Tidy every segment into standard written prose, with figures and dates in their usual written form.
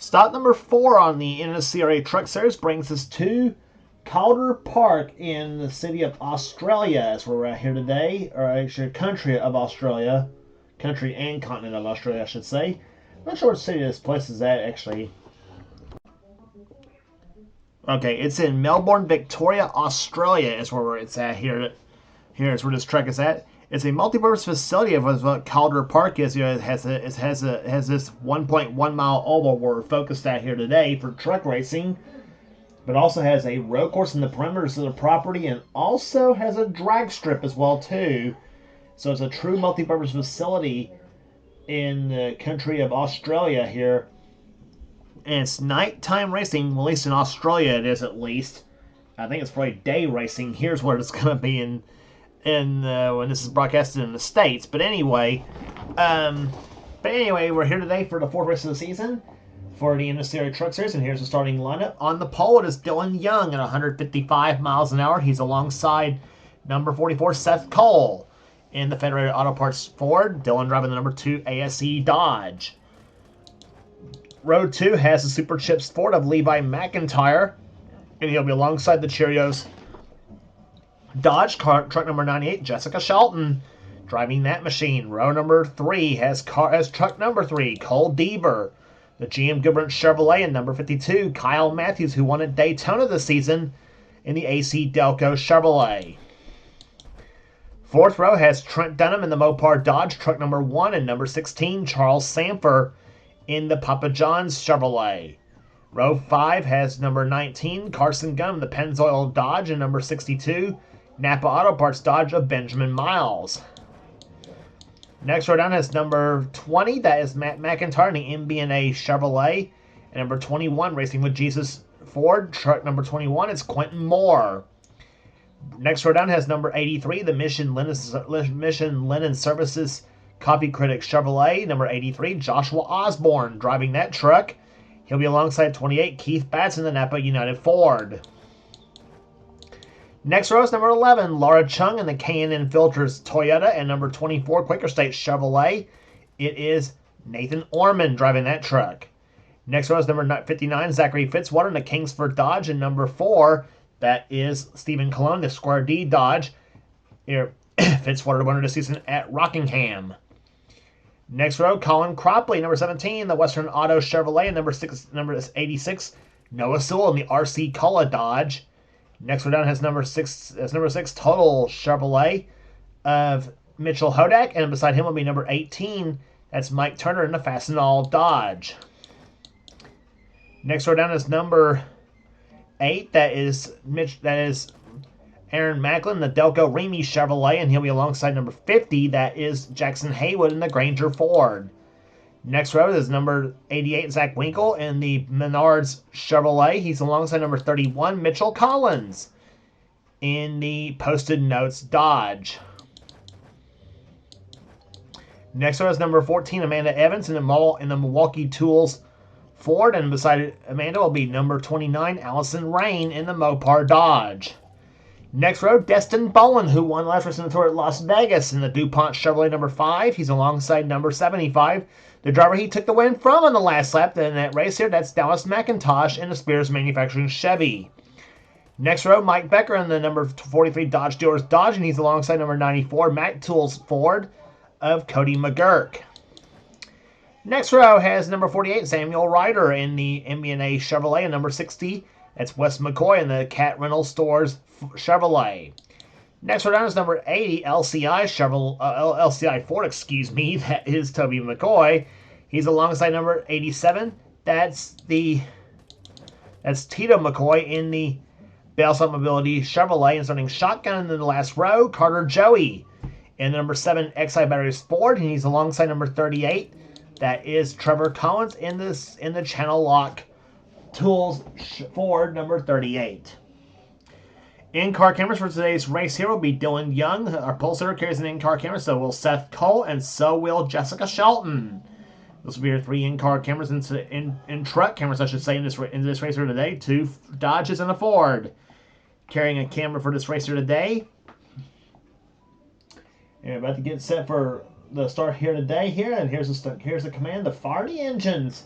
Stop number 4 on the NNSCRA Truck Series brings us to Calder Park in the city of Australia, as we're at here today, or actually country of Australia, country and continent of Australia, I should say. I'm not sure what city this place is at, actually. Okay, it's in Melbourne, Victoria, Australia, is where it's at here. Here is where this truck is at. It's a multi-purpose facility of what Calder Park is. It has this 1.1 mile oval where we're focused at here today for truck racing, but also has a road course in the perimeters of the property and also has a drag strip as well too. So it's a true multi-purpose facility in the country of Australia here. And it's nighttime racing, well, at least in Australia it is at least. I think it's probably day racing. Here's what it's going to be in when this is broadcasted in the States. But anyway, we're here today for the 4th race of the season for the NNSCRA Truck Series, and here's the starting lineup. On the pole, it is Dylan Young at 155 miles an hour. He's alongside number 44, Seth Cole. In the Federated Auto Parts Ford, Dylan driving the number 2 ASE Dodge. Row 2 has the Super Chips Ford of Levi McIntyre, and he'll be alongside the Cheerios Dodge truck number 98, Jessica Shelton, driving that machine. Row number 3 has truck number 3, Cole Deaver. The GM Goodwrench Chevrolet and number 52, Kyle Matthews, who won at Daytona this season in the AC Delco Chevrolet. 4th row has Trent Dunham in the Mopar Dodge truck number 1 and number 16, Charles Sanford in the Papa John's Chevrolet. Row 5 has number 19, Carson Gunn, the Pennzoil Dodge, and number 62, Napa Auto Parts Dodge of Benjamin Miles. Next row down has number 20, that is Matt McIntyre in the MB&A Chevrolet. And number 21, Racing with Jesus Ford, truck number 21, is Quentin Moore. Next row down has number 83, the Mission Linen Services Coffee Critic Chevrolet. Number 83, Joshua Osborne, driving that truck. He'll be alongside 28, Keith Batts in the Napa United Ford. Next row is number 11, Laura Chung in the K&N Filters Toyota, and number 24, Quaker State Chevrolet. It is Nathan Orman driving that truck. Next row is number 59, Zachary Fitzwater in the Kingsford Dodge, and number 4, that is Stephen Colon, the Square D Dodge. Here, Fitzwater won the season at Rockingham. Next row, Colin Cropley, number 17, the Western Auto Chevrolet, and number 86, Noah Sewell in the RC Cola Dodge. Next row down has number 6, Total Chevrolet of Mitchell Hodak, and beside him will be number 18, that's Mike Turner in the Fastenal Dodge. Next row down is number 8, that is Aaron Macklin, the Delco Remy Chevrolet, and he'll be alongside number 50, that is Jackson Haywood in the Granger Ford. Next row is number 88, Zach Winkle in the Menards Chevrolet. He's alongside number 31, Mitchell Collins in the Posted Notes Dodge. Next row is number 14, Amanda Evans in the Milwaukee Tools Ford, and beside Amanda will be number 29, Allison Rain in the Mopar Dodge. Next row, Destin Bowen, who won last race in the Tour at Las Vegas in the DuPont Chevrolet number 5. He's alongside number 75, the driver he took the win from on the last lap in that race here. That's Dallas McIntosh in the Spears Manufacturing Chevy. Next row, Mike Becker in the number 43 Dodge Dealers Dodge, and he's alongside number 94, Mac Tools Ford of Cody McGurk. Next row has number 48, Samuel Ryder in the MB&A Chevrolet, and number 60, that's Wes McCoy in the Cat Rental Stores Chevrolet. Next row down is number 80, LCI Ford, that is Toby McCoy. He's alongside number 87, that's Tito McCoy in the Bellside Mobility Chevrolet, and starting shotgun in the last row, Carter Joey in the number 7 XI Batteries Ford, and he's alongside number 38, that is Trevor Collins in the Channel Lock Tools Ford number 38. In-car cameras for today's race here will be Dylan Young. Our pole sitter carries an in-car camera, so will Seth Cole, and so will Jessica Shelton. Those will be your 3 in-car cameras, in truck cameras, I should say, in this race here today. 2 Dodges and a Ford. Carrying a camera for this race here today. And we're about to get set for the start here today. And here's the command to fire the engines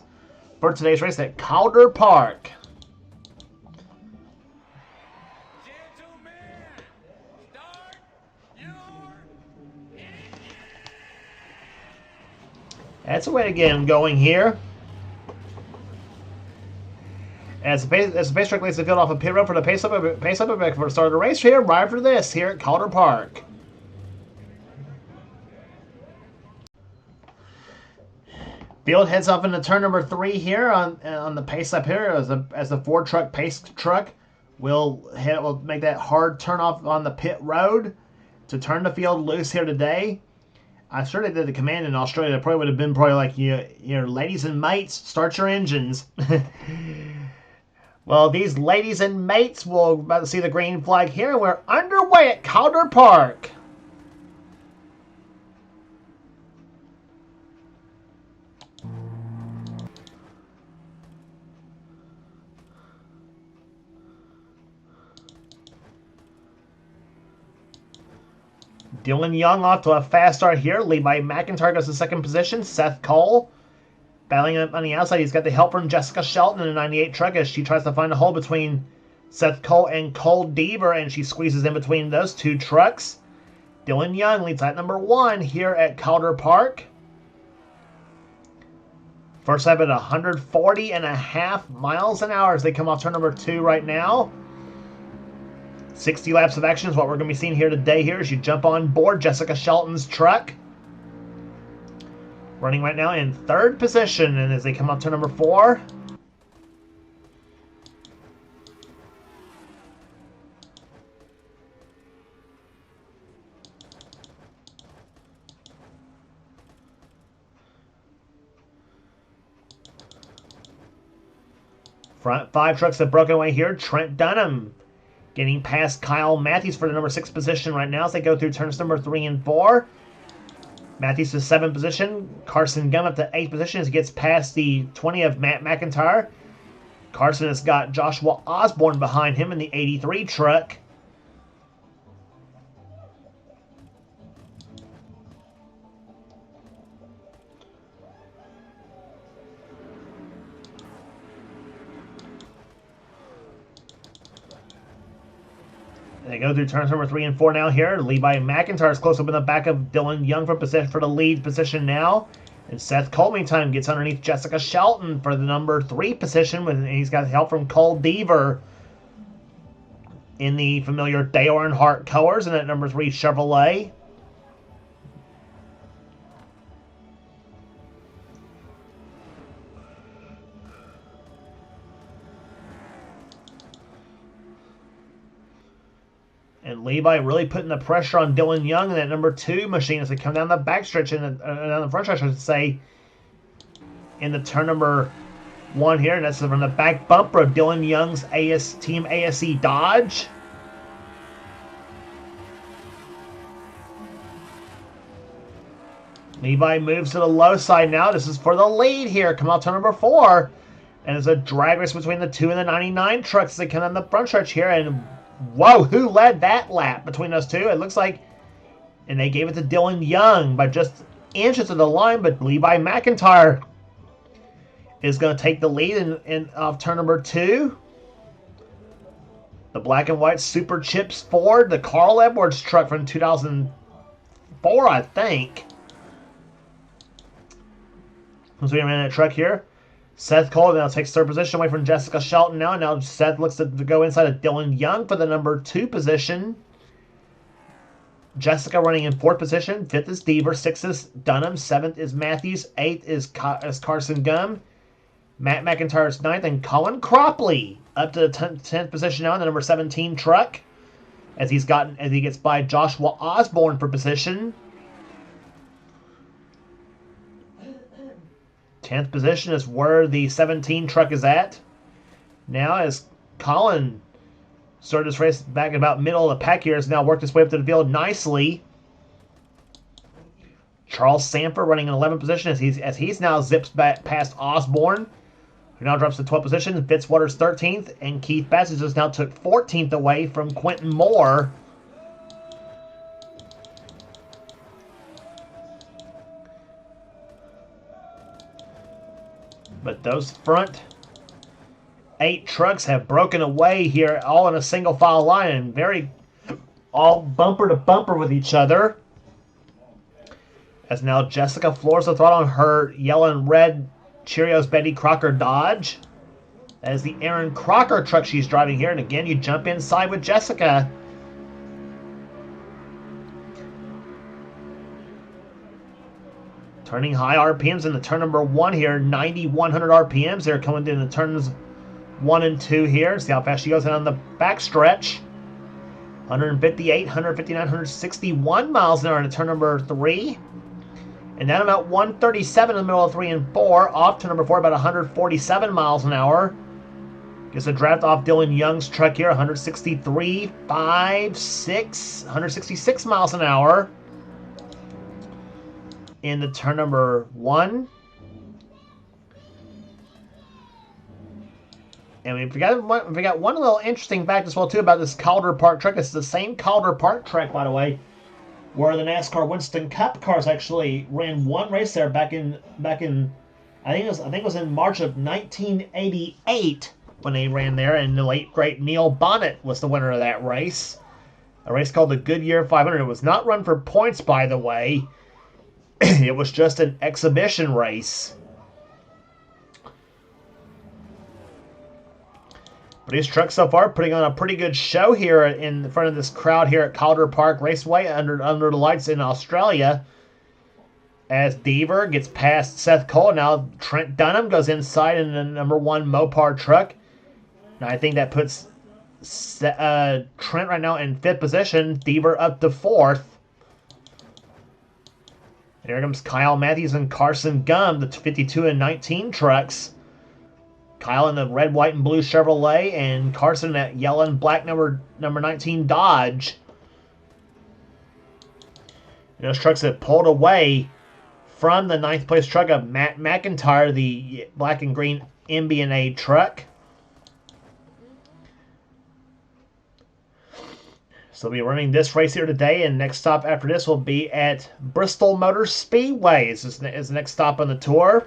for today's race at Calder Park. That's the way to get him going here. As the pace truck leads the field off a pit road for the pace up for the start of the race here, right after this, here at Calder Park. Field heads off into turn number 3 here on the pace up here as the Ford truck pace truck will make that hard turn off on the pit road to turn the field loose here today. I'm sure they did the command in Australia. It probably would have been like, your ladies and mates, start your engines. Well, these ladies and mates will about to see the green flag here. We're underway at Calder Park. Dylan Young off to a fast start here. Levi McIntyre goes to second position. Seth Cole battling up on the outside. He's got the help from Jessica Shelton in a 98 truck as she tries to find a hole between Seth Cole and Cole Deaver, and she squeezes in between those two trucks. Dylan Young leads at number 1 here at Calder Park. First up at 140.5 miles an hour as they come off turn number 2 right now. 60 laps of action is what we're going to be seeing here today here as you jump on board Jessica Shelton's truck. Running right now in 3rd position, and as they come up to number 4. Front 5 trucks have broken away here. Trent Dunham getting past Kyle Matthews for the number 6 position right now as they go through turns number 3 and 4. Matthews to 7th position. Carson Gum up to 8th position as he gets past the 20 of Matt McIntyre. Carson has got Joshua Osborne behind him in the 83 truck. They go through turns number 3 and 4 now here. Levi McIntyre is close up in the back of Dylan Young for the lead position now. And Seth Cole, meantime, gets underneath Jessica Shelton for the number 3 position. And he's got help from Cole Deaver in the familiar Dale Earnhardt colors in that number 3 Chevrolet. And Levi really putting the pressure on Dylan Young in that number 2 machine as they come down the backstretch and down the front stretch, I should say, in the turn number 1 here. And that's from the back bumper of Dylan Young's Team ASE Dodge. Levi moves to the low side now. This is for the lead here. Come out turn number 4. And there's a drag race between the 2 and the 99 trucks as they come down the front stretch here. And whoa, who led that lap between those two? It looks like, and they gave it to Dylan Young by just inches of the line, but Levi McIntyre is going to take the lead in turn number 2. The black and white Super Chips Ford, the Carl Edwards truck from 2004, I think. So we ran that truck here. Seth Cole now takes 3rd position away from Jessica Shelton now. Now Seth looks to go inside of Dylan Young for the number 2 position. Jessica running in 4th position. 5th is Deaver. 6th is Dunham. 7th is Matthews. 8th is Carson Gum. Matt McIntyre is 9th. And Colin Cropley up to the 10th position now in the number 17 truck. As he gets by Joshua Osborne for position. 10th position is where the 17 truck is at. Now as Colin started this race back about middle of the pack here, has now worked his way up to the field nicely. Charles Sanford running in 11th position as he's now zips back past Osborne, who now drops to 12th position. Fitzwater's 13th, and Keith Bassett just now took 14th away from Quentin Moore. But those front 8 trucks have broken away here, all in a single file line, and very all bumper to bumper with each other. As now Jessica floors the throttle on her yellow and red Cheerios Betty Crocker Dodge. That is the Aaron Crocker truck she's driving here. And again, you jump inside with Jessica. Turning high RPMs in the turn number 1 here. 9,100 RPMs. They're coming into turns 1 and 2 here. See how fast she goes on the back stretch. 158, 159, 161 miles an hour in turn number 3. And then about 137 in the middle of 3 and 4. Off to number 4, about 147 miles an hour. Gets a draft off Dylan Young's truck here, 163, 5, 6, 166 miles an hour. In the turn number 1. And we got one little interesting fact as well, too, about this Calder Park truck. It's the same Calder Park track, by the way, where the NASCAR Winston Cup cars actually ran one race there back in I think it was in March of 1988 when they ran there, and the late great Neil Bonnet was the winner of that race. A race called the Goodyear 500. It was not run for points, by the way. It was just an exhibition race. But these trucks so far putting on a pretty good show here in front of this crowd here at Calder Park Raceway under the lights in Australia. As Deaver gets past Seth Cole, now Trent Dunham goes inside in the number 1 Mopar truck. Now I think that puts Trent right now in 5th position. Deaver up to 4th. And here comes Kyle Matthews and Carson Gum, the 52 and 19 trucks. Kyle in the red, white, and blue Chevrolet, and Carson in that yellow and black number 19 Dodge. And those trucks have pulled away from the 9th place truck of Matt McIntyre, the black and green MB&A truck. So we'll be running this race here today, and next stop after this will be at Bristol Motor Speedway. Is the next stop on the tour.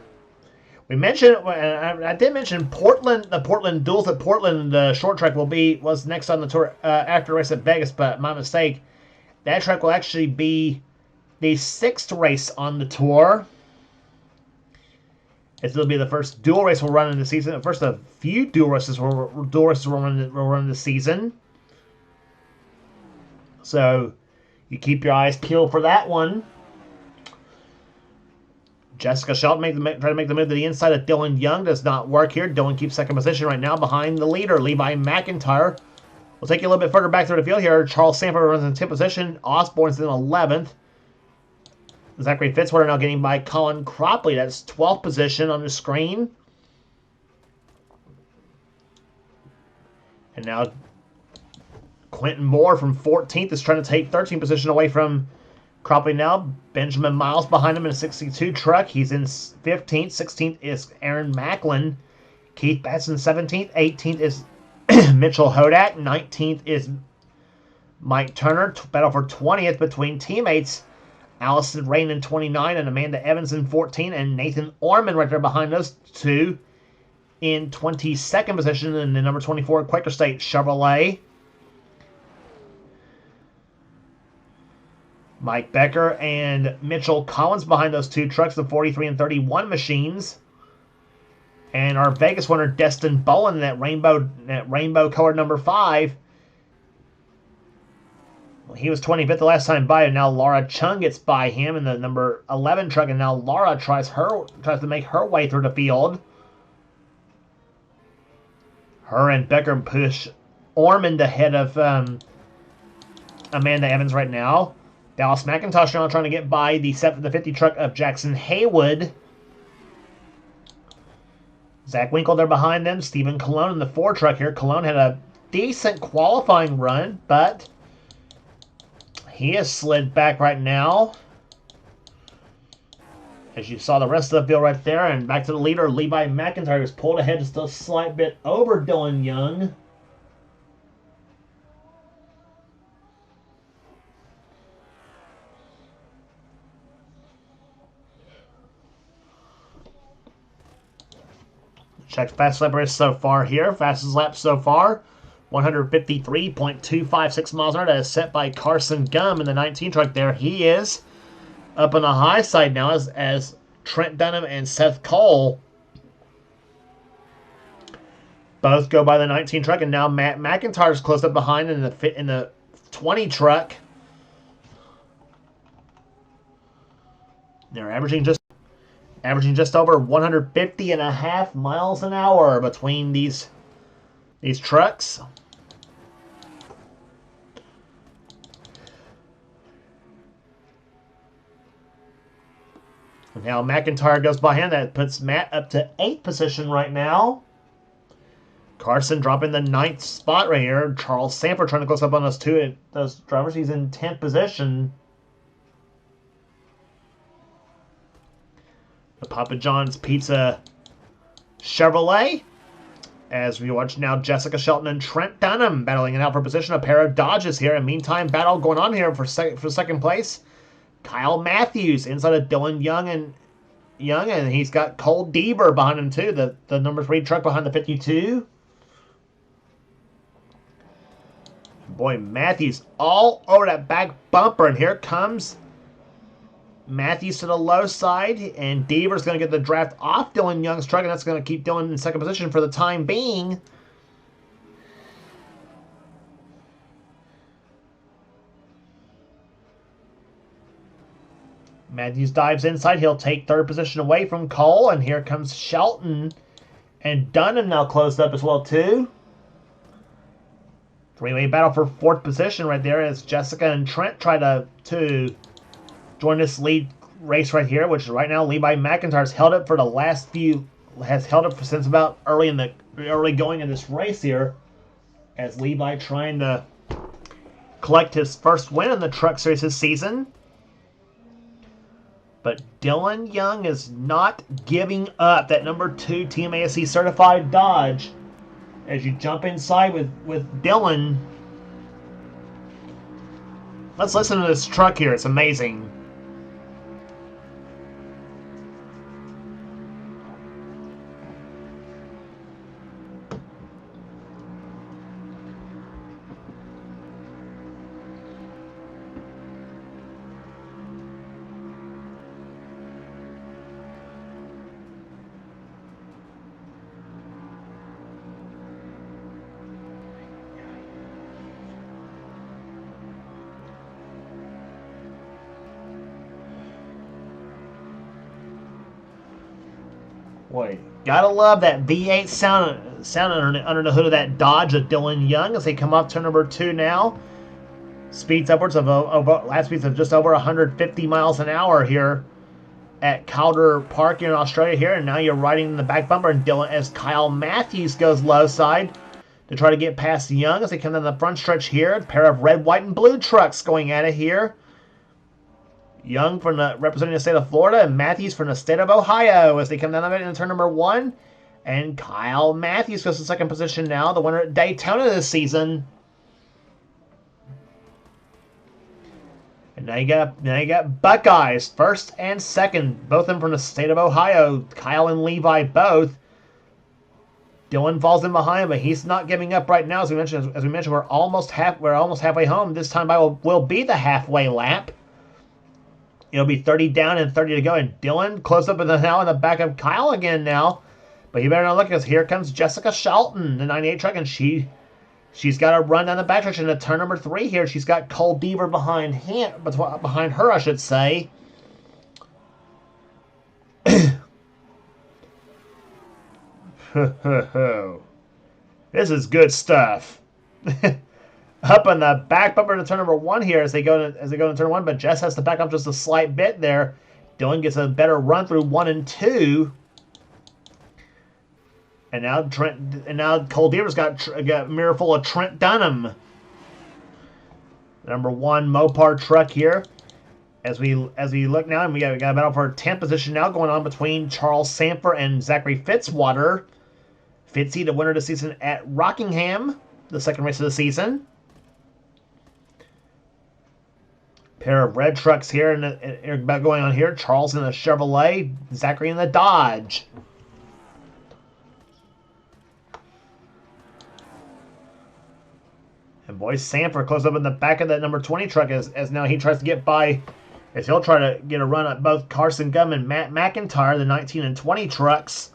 We mentioned, I did mention Portland, the Portland Duels at Portland, the short track was next on the tour after the race at Vegas, but my mistake. That track will actually be the 6th race on the tour. It'll be the first dual race we'll run in the season. First of a few dual races we'll run this season. So you keep your eyes peeled for that one. Jessica Shelton try to make the move to the inside of Dylan Young. Does not work here. Dylan keeps 2nd position right now behind the leader, Levi McIntyre. We'll take you a little bit further back through the field here. Charles Sanford runs in 10th position. Osborne's in 11th. Zachary Fitzwater now getting by Colin Cropley. That's 12th position on the screen. And now Quentin Moore from 14th is trying to take 13th position away from Cropley now. Benjamin Miles behind him in a 62 truck. He's in 15th. 16th is Aaron Macklin. Keith Batson 17th. 18th is Mitchell Hodak. 19th is Mike Turner. Battle for 20th between teammates Allison Rain in 29 and Amanda Evans in 14. And Nathan Orman right there behind those two in 22nd position in the number 24 Quaker State Chevrolet. Mike Becker and Mitchell Collins behind those two trucks, the 43 and 31 machines. And our Vegas winner, Destin Bowen, that rainbow colored number 5. Well, he was 25th the last time by, and now Laura Chung gets by him in the number 11 truck, and now Laura tries to make her way through the field. Her and Becker push Ormond ahead of Amanda Evans right now. Dallas McIntosh now trying to get by the 50 truck of Jackson Haywood. Zach Winkle there behind them. Stephen Colon in the 4 truck here. Colon had a decent qualifying run, but he has slid back right now. As you saw the rest of the field right there. And back to the leader, Levi McIntyre, who's pulled ahead just a slight bit over Dylan Young. Check fast lap race so far here. Fastest lap so far, 153.256 miles an hour. That is set by Carson Gum in the 19 truck there. He is up on the high side now as Trent Dunham and Seth Cole both go by the 19 truck, and now Matt McIntyre's close up behind in the 20 truck. They're averaging just over 150.5 miles an hour between these trucks. And now McIntyre goes by him. That puts Matt up to 8th position right now. Carson dropping the 9th spot right here. Charles Sanford trying to close up on those drivers. He's in 10th position. The Papa John's Pizza Chevrolet. As we watch now Jessica Shelton and Trent Dunham battling it out for position. A pair of Dodges here. And meantime, battle going on here for second place. Kyle Matthews inside of Dylan Young, and he's got Cole Deaver behind him too. The number 3 truck behind the 52. Boy, Matthews all over that back bumper, and here comes Matthews to the low side, and Deaver's going to get the draft off Dylan Young's truck, and that's going to keep Dylan in second position for the time being. Matthews dives inside. He'll take third position away from Cole, and here comes Shelton, and Dunham now closed up as well too. Three-way battle for 4th position right there as Jessica and Trent try to join this lead race right here, which right now Levi McIntyre's held it for the last few, has held it since about early going in this race here, as Levi trying to collect his first win in the Truck Series this season. But Dylan Young is not giving up that number 2 Team ASC certified Dodge. As you jump inside with Dylan. Let's listen to this truck here. It's amazing. Boy, gotta love that V8 sound under the hood of that Dodge of Dylan Young as they come off turn number 2 now. Speeds upwards of last speeds of just over 150 miles an hour here at Calder Park in Australia here, and now you're riding in the back bumper, and Dylan as Kyle Matthews goes low side to try to get past Young as they come down the front stretch here. A pair of red, white, and blue trucks going at it here. Young representing the state of Florida, and Matthews from the state of Ohio as they come down in turn number 1. And Kyle Matthews goes to second position now, the winner at Daytona this season. And now you got Buckeyes, first and second, both of them from the state of Ohio. Kyle and Levi both. Dylan falls in behind, but he's not giving up right now. As we mentioned, we're almost halfway home. This time will be the halfway lap. It'll be 30 down and 30 to go. And Dylan close up now in the back of Kyle again now. But you better not look, because here comes Jessica Shelton, the 98 truck, and she's got to run down the backstretch into turn number 3 here. She's got Cole Deaver behind her, I should say. This is good stuff. Up on the back bumper to turn number 1 here as they go to turn 1, but Jess has to back up just a slight bit there. Dylan gets a better run through 1 and 2. And now Cole Deaver's got a mirror full of Trent Dunham. Number 1 Mopar truck here. As we look now, and we got a battle for 10th position now going on between Charles Sanford and Zachary Fitzwater. Fitzy, the winner this season at Rockingham, the second race of the season. Pair of red trucks here and going on here. Charles in the Chevrolet, Zachary in the Dodge. And boy, Sanford close up in the back of that number 20 truck as now he tries to get by, as he'll try to get a run at both Carson Gum and Matt McIntyre, the 19 and 20 trucks.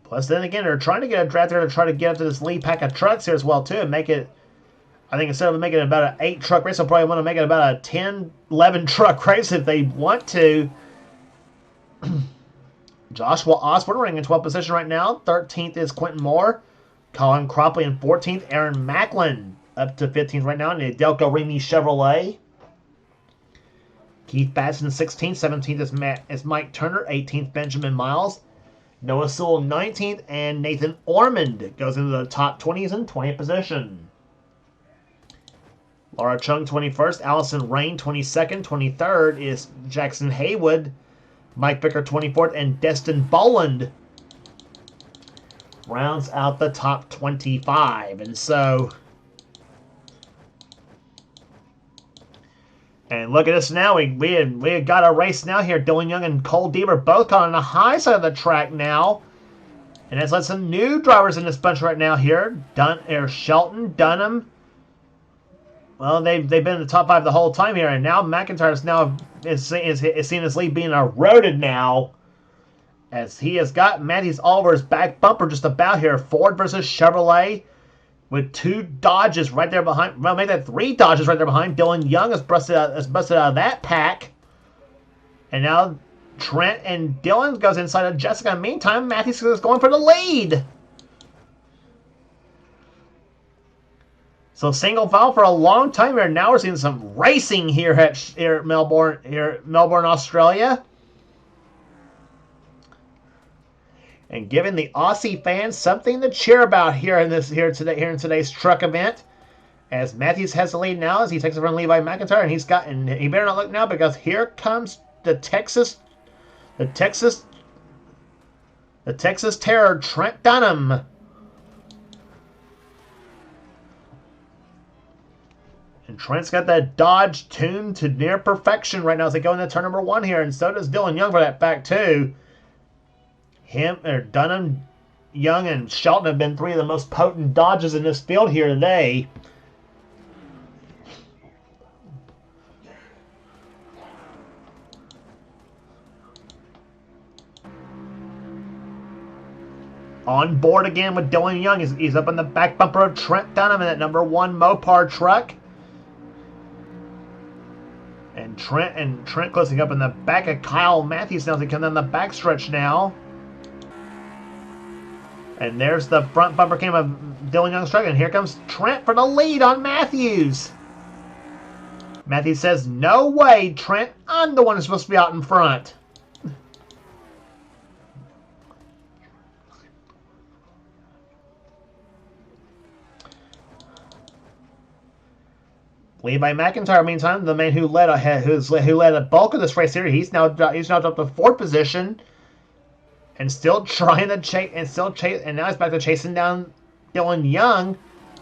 Plus, then again, they're trying to get a draft there to try to get up to this lead pack of trucks here as well, too, and make it, I think instead of making it about an 8 truck race, they'll probably want to make it about a 10, 11 truck race if they want to. Joshua Osborne running in 12th position right now. 13th is Quentin Moore. Colin Cropley in 14th. Aaron Macklin up to 15th right now in the Delco Remy Chevrolet. Keith Batson 16th. 17th is Mike Turner. 18th Benjamin Miles. Noah Sewell 19th. And Nathan Ormond goes into the top 20s in 20th position. Laura Chung 21st. Allison Rain 22nd. 23rd is Jackson Haywood. Mike Bicker 24th, and Destin Boland rounds out the top 25. And so, and look at us now. We had got a race now here. Dylan Young and Cole Deaver both caught on the high side of the track now. And that's let some new drivers in this bunch right now here. Shelton, Dunham. Well, they've been in the top 5 the whole time here, and now McIntyre is seeing his lead being eroded now, as he has got Matthews all over his back bumper just about here. Ford versus Chevrolet with 2 Dodges right there behind. Well, maybe that 3 Dodges right there behind. Dylan Young has busted out of that pack, and now Trent and Dylan goes inside of Jessica. Meantime, Matthews is going for the lead. So single file for a long time here. Now we're seeing some racing here at Melbourne, Australia, and giving the Aussie fans something to cheer about here in today's truck event. As Matthews has the lead now, as he takes it from Levi McIntyre, and he better not look now, because here comes the Texas Terror, Trent Dunham. And Trent's got that Dodge tuned to near perfection right now as they go into turn number 1 here, and so does Dylan Young for that fact too. Dunham, Young, and Shelton have been 3 of the most potent Dodges in this field here today. On board again with Dylan Young. He's up in the back bumper of Trent Dunham in that number 1 Mopar truck. And Trent closing up in the back of Kyle Matthews now as he comes down the backstretch now. And there's the front bumper cam of Dylan Young's truck, and here comes Trent for the lead on Matthews. Matthews says, "No way, Trent. I'm the one who's supposed to be out in front." Levi McIntyre, meantime, the man who led a bulk of this race here, he's now dropped to 4th position, and still trying to chase, and now he's back to chasing down Dylan Young.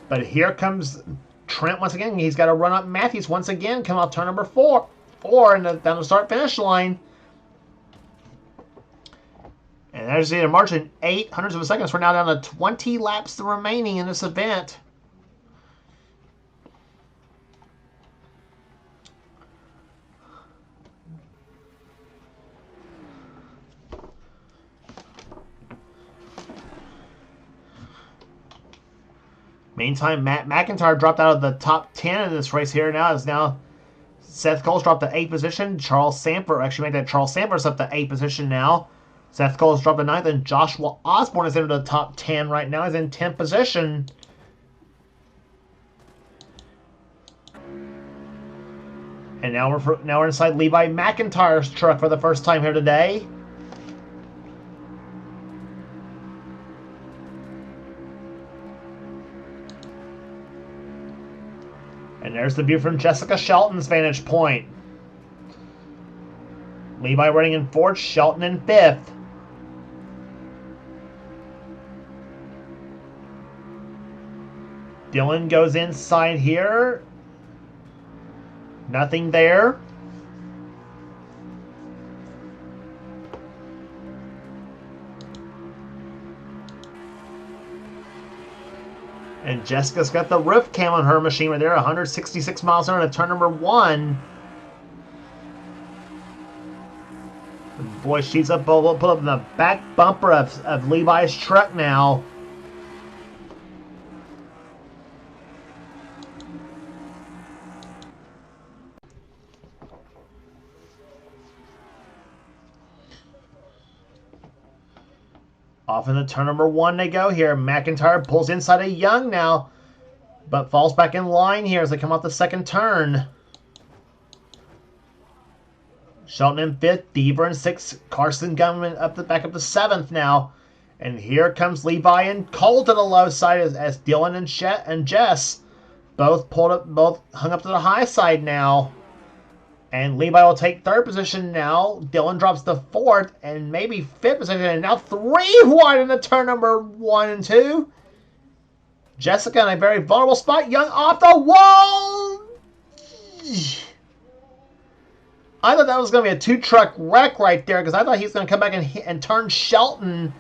But here comes Trent once again. He's got to run up Matthews once again, come off turn number 4, and down the start finish line. And there's the margin 0.08 of a second. We're now down to 20 laps remaining in this event. Meantime, Matt McIntyre dropped out of the top 10 in this race here now. Seth Cole's dropped to 8th position. Charles Sanford Sanford's up to 8th position now. Seth Cole's dropped to 9th, and Joshua Osborne is into the top 10 right now. He's in 10th position. And now we're inside Levi McIntyre's truck for the first time here today. And there's the view from Jessica Shelton's vantage point. Levi running in 4th, Shelton in 5th. Dylan goes inside here. Nothing there. And Jessica's got the roof cam on her machine right there, 166 miles an hour to turn number 1. Boy, she's up, pull up in the back bumper of Levi's truck now. Off in the turn number 1 they go here. McIntyre pulls inside of Young now, but falls back in line here as they come off the second turn. Shelton in 5th, Deaver in 6th, Carson Gunman back up to 7th now. And here comes Levi and Cole to the low side as Dylan and Jess both hung up to the high side now. And Levi will take 3rd position now. Dylan drops to 4th and maybe 5th position. And now 3 wide in the turn number 1 and 2. Jessica in a very vulnerable spot. Young off the wall. I thought that was going to be a 2-truck wreck right there because I thought he was going to come back and turn Shelton.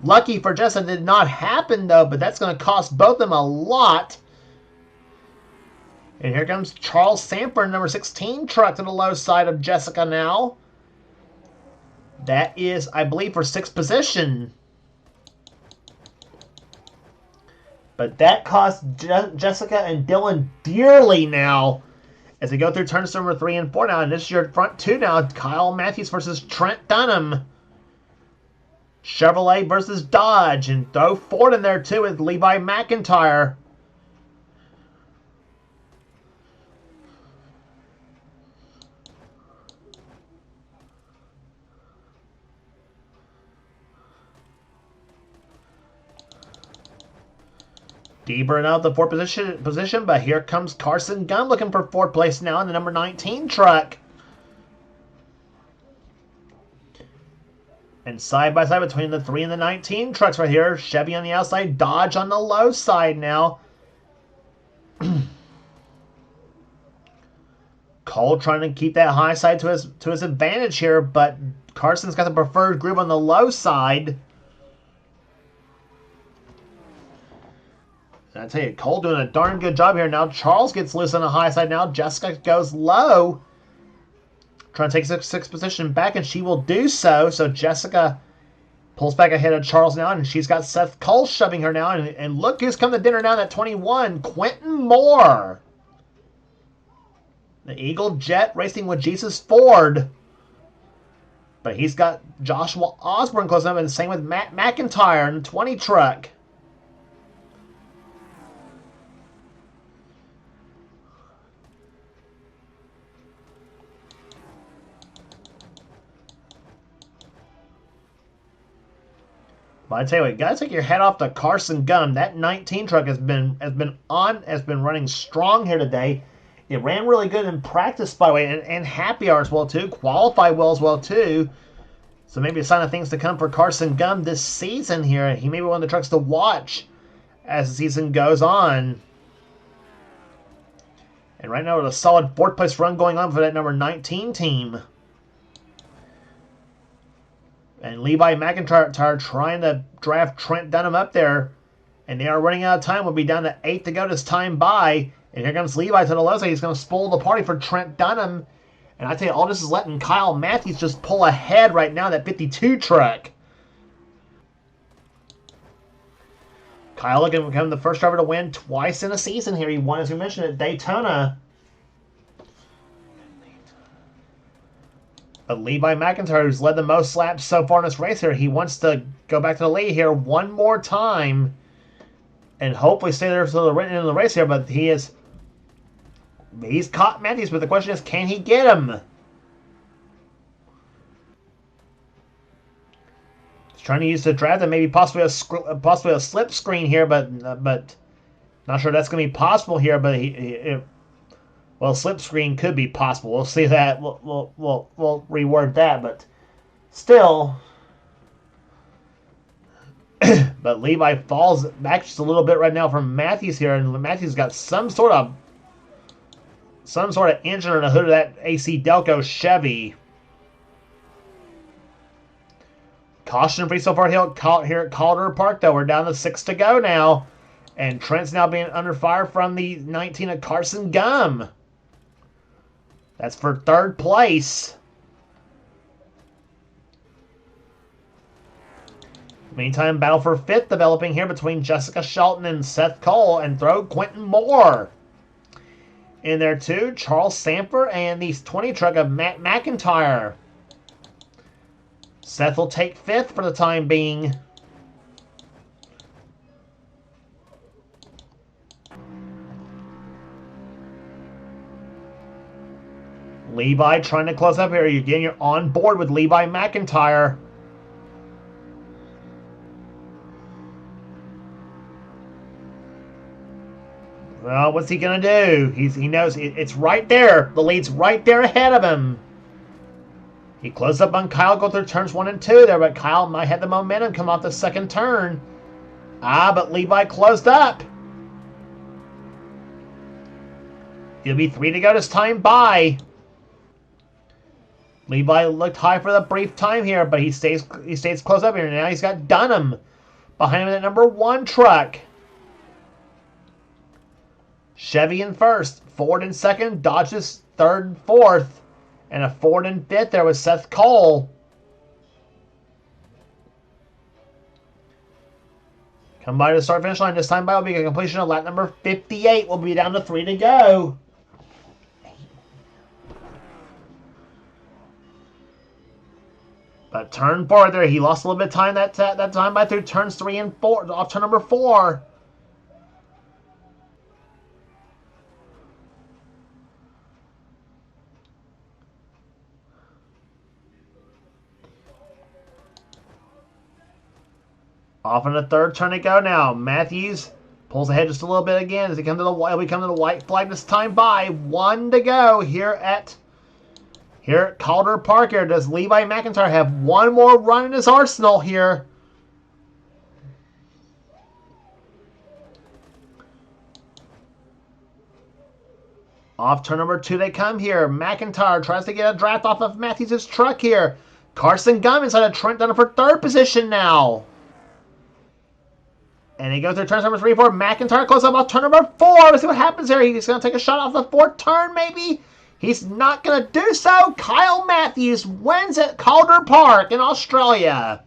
Lucky for Jessica, did not happen though, but that's going to cost both of them a lot. And here comes Charles Sanford, number 16 truck to the low side of Jessica now. That is, I believe, for 6th position. But that cost Jessica and Dylan dearly now as we go through turns number 3 and 4 now. And this is your front 2 now. Kyle Matthews versus Trent Dunham. Chevrolet versus Dodge. And throw Ford in there too with Levi McIntyre. Deaver out the 4th position, but here comes Carson Gunn looking for 4th place now in the number 19 truck. And side by side between the 3 and the 19 trucks right here. Chevy on the outside, Dodge on the low side now. Cole trying to keep that high side to his advantage here, but Carson's got the preferred group on the low side. And I tell you, Cole doing a darn good job here. Now Charles gets loose on the high side now. Jessica goes low. Trying to take 6th position back, and she will do so. So Jessica pulls back ahead of Charles now, and she's got Seth Cole shoving her now. And look who's come to dinner now at 21. Quentin Moore. The Eagle Jet racing with Jesus Ford. But he's got Joshua Osborne close up, and the same with Matt McIntyre in the 20 truck. But I tell you what, you gotta take your head off to Carson Gunn. That 19 truck has been running strong here today. It ran really good in practice, by the way, and happy hour as well too. Qualified well as well too. So maybe a sign of things to come for Carson Gunn this season here. He may be one of the trucks to watch as the season goes on. And right now, with a solid 4th place run going on for that number 19 team. And Levi McIntyre trying to draft Trent Dunham up there. And they are running out of time. We'll be down to 8 to go this time by. And here comes Levi to the left side. He's going to spoil the party for Trent Dunham. And I tell you, all this is letting Kyle Matthews just pull ahead right now, that 52 truck. Kyle looking to become the first driver to win twice in a season here. He won, as we mentioned, at Daytona. But Levi McIntyre, who's led the most laps so far in this race here, he wants to go back to the lead here one more time and hopefully stay there until the end of the race here. But he's caught Matthews, but the question is, can he get him? He's trying to use the draft and maybe possibly a slip screen here, but not sure that's going to be possible here. But well, slip screen could be possible. We'll see that. We'll reword that, but still. But Levi falls back just a little bit right now from Matthews here, and Matthews got some sort of engine in the hood of that AC Delco Chevy. Caution free so far here at Calder Park, though. We're down to 6 to go now. And Trent's now being under fire from the 19 of Carson Gum. That's for third place. Meantime, battle for fifth developing here between Jessica Shelton and Seth Cole, and throw Quentin Moore in there too. Charles Sanford and the 20 truck of Matt McIntyre. Seth will take fifth for the time being. Levi trying to close up here. You're on board with Levi McIntyre. Well, what's he going to do? He knows it's right there. The lead's right there ahead of him. He closed up on Kyle, go through turns 1 and 2 there, but Kyle might have the momentum come off the second turn. But Levi closed up. He'll be 3 to go this time by. Levi looked high for the brief time here, but he stays close up here. Now he's got Dunham behind him in that number 1 truck. Chevy in first, Ford in second, Dodge's third and fourth, and a Ford in fifth there with Seth Cole. Come by the start finish line. This time by will be a completion of lap number 58. We'll be down to 3 to go. But turn 4 there, he lost a little bit of time that time by through turns 3 and 4, off turn number 4. Off in the third turn to go now. Matthews pulls ahead just a little bit again as we come to the white flag this time by. 1 to go here at Calder Park here. Does Levi McIntyre have one more run in his arsenal here? Off turn number 2 they come here. McIntyre tries to get a draft off of Matthews' truck here. Carson Gum inside of Trent Dunham for third position now. And he goes through turns number 3, 4. McIntyre close up off turn number 4. Let's see what happens here. He's going to take a shot off the 4th turn, maybe. He's not going to do so. Kyle Matthews wins at Calder Park in Australia.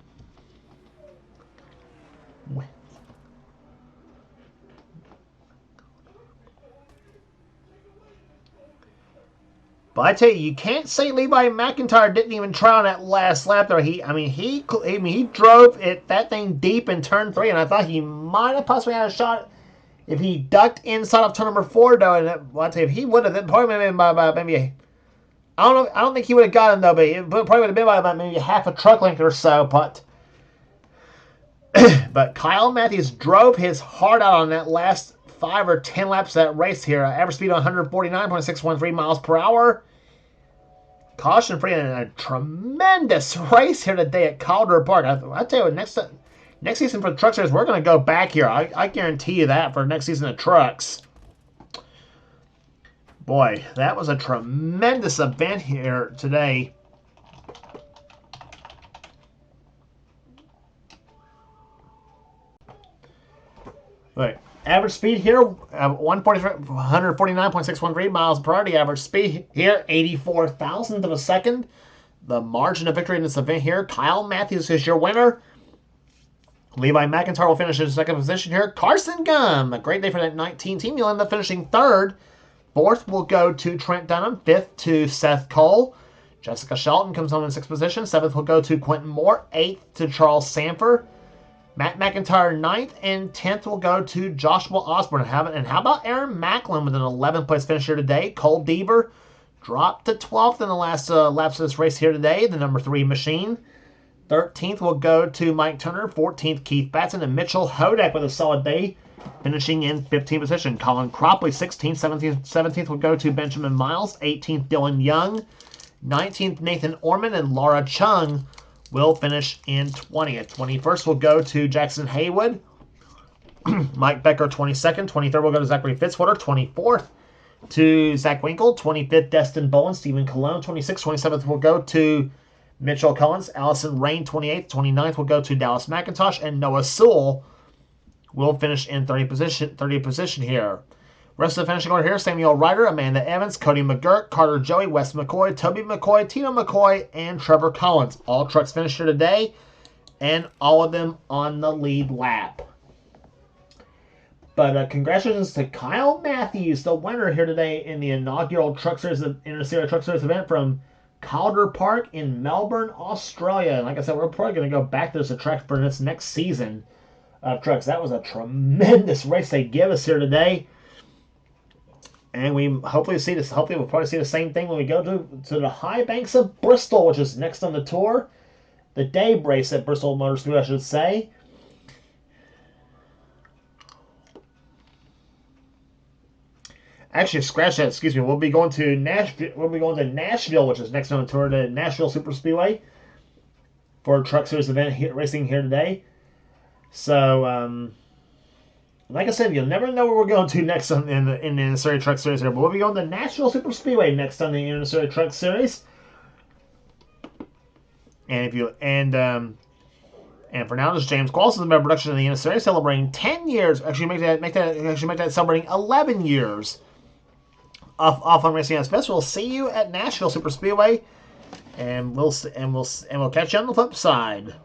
But I tell you can't say Levi McIntyre didn't even try on that last lap there. He drove that thing deep in turn 3, and I thought he might have possibly had a shot if he ducked inside of turn number 4 though. And I tell you, if he would have, probably maybe I don't know. I don't think he would have got him though, but it probably would have been by about maybe half a truck length or so. But Kyle Matthews drove his heart out on that last 5 or 10 laps of that race here. Average speed on 149.613 miles per hour. Caution free and a tremendous race here today at Calder Park. I tell you, next season for the Truck Series, we're going to go back here. I guarantee you that for next season of trucks. Boy, that was a tremendous event here today. Right. Average speed here, 149.613 miles per hour. The average speed here, 84 thousandths of a second. The margin of victory in this event here, Kyle Matthews is your winner. Levi McIntyre will finish in second position here. Carson Gum, a great day for that 19 team. You'll end up finishing third. Fourth will go to Trent Dunham. Fifth to Seth Cole. Jessica Shelton comes home in sixth position. Seventh will go to Quentin Moore. Eighth to Charles Sanford. Matt McIntyre 9th, and 10th will go to Joshua Osborne. And how about Aaron Macklin with an 11th place finish here today? Cole Deaver dropped to 12th in the last laps of this race here today, the number 3 machine. 13th will go to Mike Turner. 14th, Keith Batson. And Mitchell Hodak with a solid day, finishing in 15th position. Colin Cropley 16th. 17th will go to Benjamin Miles. 18th, Dylan Young. 19th, Nathan Orman. And Laura Chung will finish in 20th. 21st will go to Jackson Haywood. Mike Becker, 22nd. 23rd will go to Zachary Fitzwater. 24th to Zach Winkle. 25th, Destin Bowen. Stephen Cologne, 26th. 27th will go to Mitchell Collins. Allison Rain, 28th. 29th will go to Dallas McIntosh. And Noah Sewell will finish in 30th position here. Rest of the finishing order here: Samuel Ryder, Amanda Evans, Cody McGurk, Carter Joey, Wes McCoy, Toby McCoy, Tino McCoy, and Trevor Collins. All trucks finished here today, and all of them on the lead lap. But congratulations to Kyle Matthews, the winner here today in the inaugural Truck Series, NNSCRA Truck Series event from Calder Park in Melbourne, Australia. And like I said, we're probably going to go back to this track for this next season of trucks. That was a tremendous race they give us here today. And we hopefully see this. Hopefully, we'll probably see the same thing when we go to the High Banks of Bristol, which is next on the tour. The day race at Bristol Motor Speedway, I should say. Actually, scratch that. Excuse me. We'll be going to Nashville, which is next on the tour, to Nashville Super Speedway for a Truck Series event racing here today. So, like I said, you'll never know where we're going to next in the NNSCRA Truck Series here, but we'll be going to Nashville Super Speedway next on the NNSCRA Truck Series. And for now, this is James Qualls, the member of production of the NNSCRA, celebrating 10 years. Actually, make that celebrating 11 years off on Racing at its best. We'll see you at Nashville Super Speedway, and we'll catch you on the flip side.